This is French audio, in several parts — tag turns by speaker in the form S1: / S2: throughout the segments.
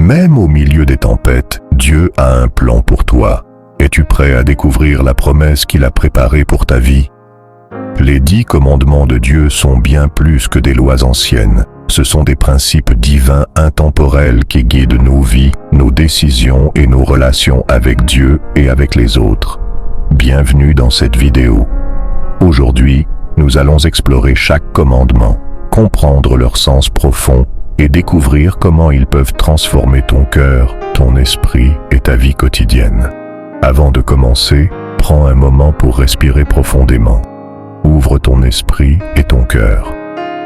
S1: Même au milieu des tempêtes, Dieu a un plan pour toi. Es-tu prêt à découvrir la promesse qu'il a préparée pour ta vie? Les 10 commandements de Dieu sont bien plus que des lois anciennes. Ce sont des principes divins intemporels qui guident nos vies, nos décisions et nos relations avec Dieu et avec les autres. Bienvenue dans cette vidéo. Aujourd'hui, nous allons explorer chaque commandement, comprendre leur sens profond et découvrir comment ils peuvent transformer ton cœur, ton esprit et ta vie quotidienne. Avant de commencer, prends un moment pour respirer profondément. Ouvre ton esprit et ton cœur.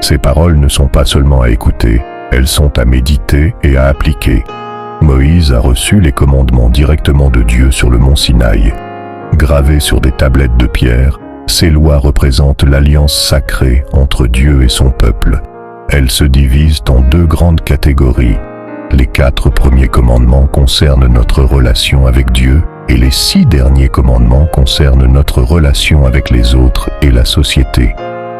S1: Ces paroles ne sont pas seulement à écouter, elles sont à méditer et à appliquer. Moïse a reçu les commandements directement de Dieu sur le mont Sinaï. Gravés sur des tablettes de pierre, ces lois représentent l'alliance sacrée entre Dieu et son peuple. Elles se divisent en 2 grandes catégories. Les 4 premiers commandements concernent notre relation avec Dieu et les 6 derniers commandements concernent notre relation avec les autres et la société.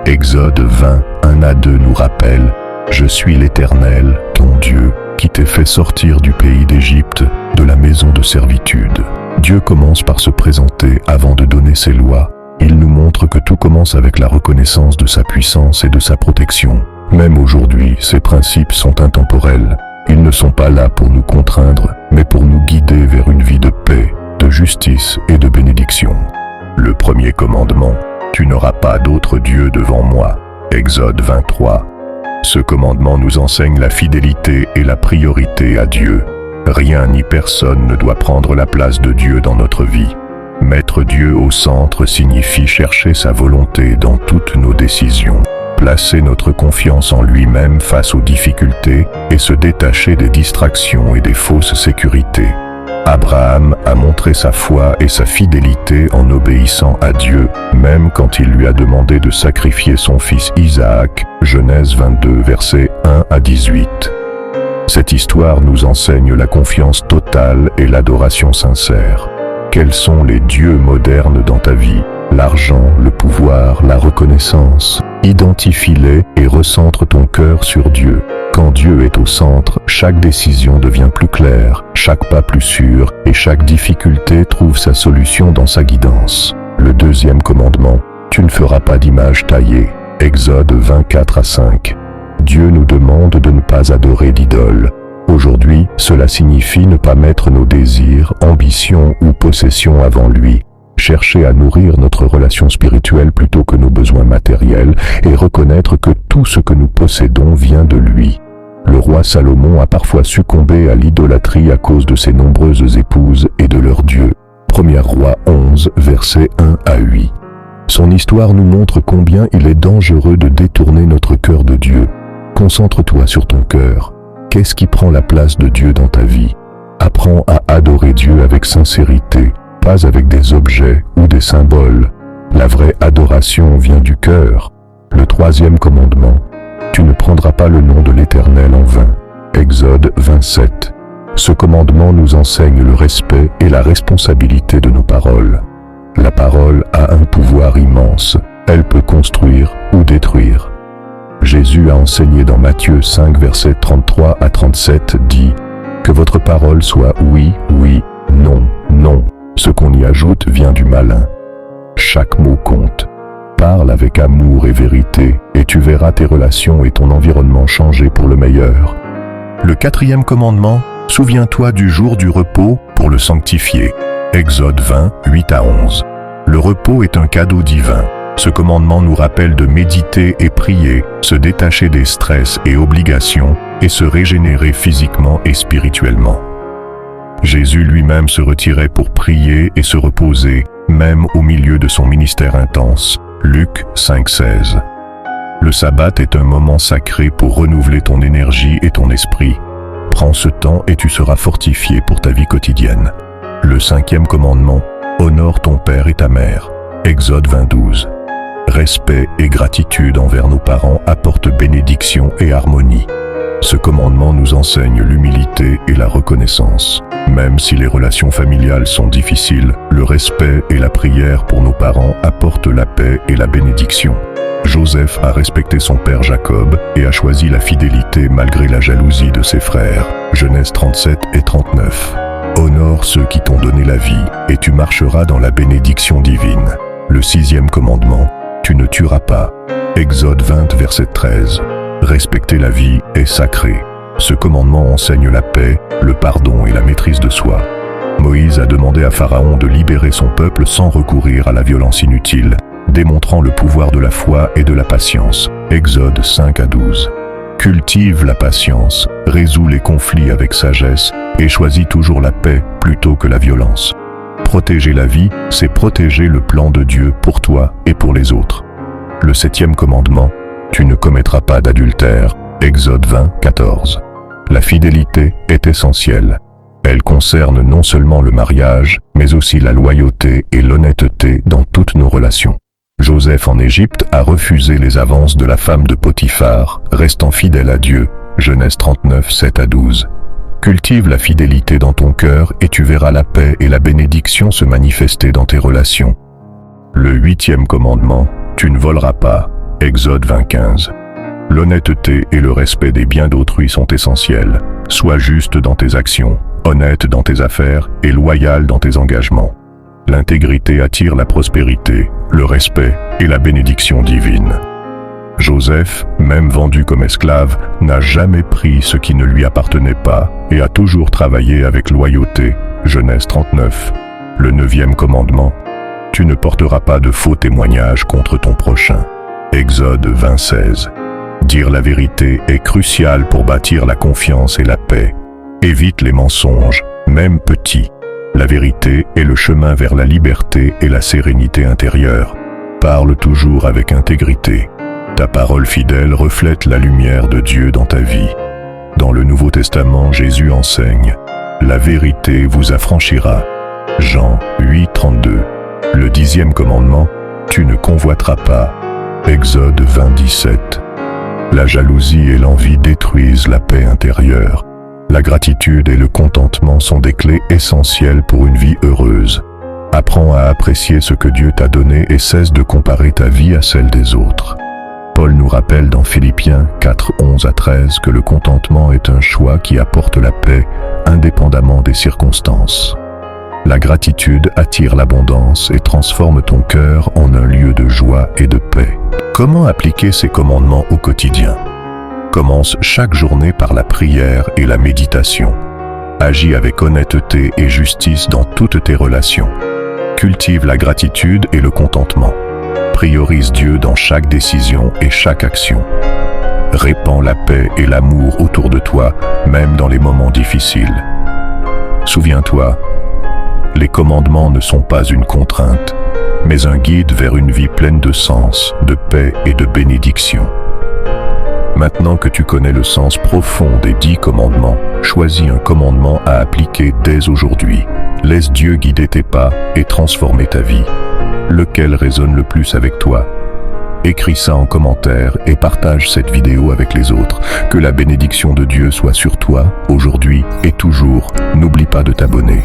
S1: Exode 20, 1-2 nous rappelle « Je suis l'Éternel, ton Dieu, qui t'ai fait sortir du pays d'Égypte, de la maison de servitude. » Dieu commence par se présenter avant de donner ses lois. Il nous montre que tout commence avec la reconnaissance de sa puissance et de sa protection. Même aujourd'hui, ces principes sont intemporels. Ils ne sont pas là pour nous contraindre, mais pour nous guider vers une vie de paix, de justice et de bénédiction. Le premier commandement, « Tu n'auras pas d'autre Dieu devant moi » Exode 23. Ce commandement nous enseigne la fidélité et la priorité à Dieu. Rien ni personne ne doit prendre la place de Dieu dans notre vie. Mettre Dieu au centre signifie chercher sa volonté dans toutes nos décisions, placer notre confiance en lui-même face aux difficultés et se détacher des distractions et des fausses sécurités. Abraham a montré sa foi et sa fidélité en obéissant à Dieu, même quand il lui a demandé de sacrifier son fils Isaac, Genèse 22, versets 1-18. Cette histoire nous enseigne la confiance totale et l'adoration sincère. Quels sont les dieux modernes dans ta vie? L'argent, le pouvoir, la reconnaissance. Identifie-les et recentre ton cœur sur Dieu. Quand Dieu est au centre, chaque décision devient plus claire, chaque pas plus sûr et chaque difficulté trouve sa solution dans sa guidance. Le deuxième commandement, tu ne feras pas d'image taillée. Exode 24-5. Dieu nous demande de ne pas adorer d'idole. Aujourd'hui, cela signifie ne pas mettre nos désirs, ambitions ou possessions avant lui. Chercher à nourrir notre relation spirituelle plutôt que nos besoins matériels et reconnaître que tout ce que nous possédons vient de lui. Le roi Salomon a parfois succombé à l'idolâtrie à cause de ses nombreuses épouses et de leurs dieux. 1 Roi 11, versets 1-8. Son histoire nous montre combien il est dangereux de détourner notre cœur de Dieu. Concentre-toi sur ton cœur. Qu'est-ce qui prend la place de Dieu dans ta vie? Apprends à adorer Dieu avec sincérité, pas avec des objets ou des symboles. La vraie adoration vient du cœur. Le 3e commandement, tu ne prendras pas le nom de l'Éternel en vain. Exode 27. Ce commandement nous enseigne le respect et la responsabilité de nos paroles. La parole a un pouvoir immense. Elle peut construire ou détruire. Jésus a enseigné dans Matthieu 5, versets 33-37, dit « Que votre parole soit oui, oui, non, non. Ce qu'on y ajoute vient du malin. Chaque mot compte. Parle avec amour et vérité, et tu verras tes relations et ton environnement changer pour le meilleur. » Le 4e commandement, souviens-toi du jour du repos pour le sanctifier. Exode 20, 8-11. Le repos est un cadeau divin. Ce commandement nous rappelle de méditer et prier, se détacher des stress et obligations, et se régénérer physiquement et spirituellement. Jésus lui-même se retirait pour prier et se reposer, même au milieu de son ministère intense. Luc 5,16. Le sabbat est un moment sacré pour renouveler ton énergie et ton esprit. Prends ce temps et tu seras fortifié pour ta vie quotidienne. Le 5e commandement, honore ton père et ta mère. Exode 20:12. Respect et gratitude envers nos parents apportent bénédiction et harmonie. Ce commandement nous enseigne l'humilité et la reconnaissance. Même si les relations familiales sont difficiles, le respect et la prière pour nos parents apportent la paix et la bénédiction. Joseph a respecté son père Jacob et a choisi la fidélité malgré la jalousie de ses frères. Genèse 37 et 39. Honore ceux qui t'ont donné la vie, et tu marcheras dans la bénédiction divine. Le 6e commandement, tu ne tueras pas. Exode 20, verset 13. Respecter la vie est sacré. Ce commandement enseigne la paix, le pardon et la maîtrise de soi. Moïse a demandé à Pharaon de libérer son peuple sans recourir à la violence inutile, démontrant le pouvoir de la foi et de la patience. Exode 5 à 12. Cultive la patience, résous les conflits avec sagesse et choisis toujours la paix plutôt que la violence. Protéger la vie, c'est protéger le plan de Dieu pour toi et pour les autres. Le 7e commandement, tu ne commettras pas d'adultère. Exode 20, 14. La fidélité est essentielle. Elle concerne non seulement le mariage, mais aussi la loyauté et l'honnêteté dans toutes nos relations. Joseph en Égypte a refusé les avances de la femme de Potiphar, restant fidèle à Dieu. Genèse 39, 7 à 12. Cultive la fidélité dans ton cœur et tu verras la paix et la bénédiction se manifester dans tes relations. Le 8e commandement, tu ne voleras pas. Exode 20, 15. L'honnêteté et le respect des biens d'autrui sont essentiels. Sois juste dans tes actions, honnête dans tes affaires et loyal dans tes engagements. L'intégrité attire la prospérité, le respect et la bénédiction divine. Joseph, même vendu comme esclave, n'a jamais pris ce qui ne lui appartenait pas et a toujours travaillé avec loyauté. Genèse 39. Le 9e commandement. Tu ne porteras pas de faux témoignages contre ton prochain. Exode 20, 16. Dire la vérité est crucial pour bâtir la confiance et la paix. Évite les mensonges, même petits. La vérité est le chemin vers la liberté et la sérénité intérieure. Parle toujours avec intégrité. Ta parole fidèle reflète la lumière de Dieu dans ta vie. Dans le Nouveau Testament, Jésus enseigne « La vérité vous affranchira ». Jean 8, 32. Le 10e commandement « Tu ne convoiteras pas ». Exode 20, 17. La jalousie et l'envie détruisent la paix intérieure. La gratitude et le contentement sont des clés essentielles pour une vie heureuse. Apprends à apprécier ce que Dieu t'a donné et cesse de comparer ta vie à celle des autres. Paul nous rappelle dans Philippiens 4, 11 à 13 que le contentement est un choix qui apporte la paix indépendamment des circonstances. La gratitude attire l'abondance et transforme ton cœur en un lieu de joie et de paix. Comment appliquer ces commandements au quotidien ? Commence chaque journée par la prière et la méditation. Agis avec honnêteté et justice dans toutes tes relations. Cultive la gratitude et le contentement. Priorise Dieu dans chaque décision et chaque action. Répands la paix et l'amour autour de toi, même dans les moments difficiles. Souviens-toi, les commandements ne sont pas une contrainte, mais un guide vers une vie pleine de sens, de paix et de bénédiction. Maintenant que tu connais le sens profond des 10 commandements, choisis un commandement à appliquer dès aujourd'hui. Laisse Dieu guider tes pas et transformer ta vie. Lequel résonne le plus avec toi ? Écris ça en commentaire et partage cette vidéo avec les autres. Que la bénédiction de Dieu soit sur toi, aujourd'hui et toujours. N'oublie pas de t'abonner.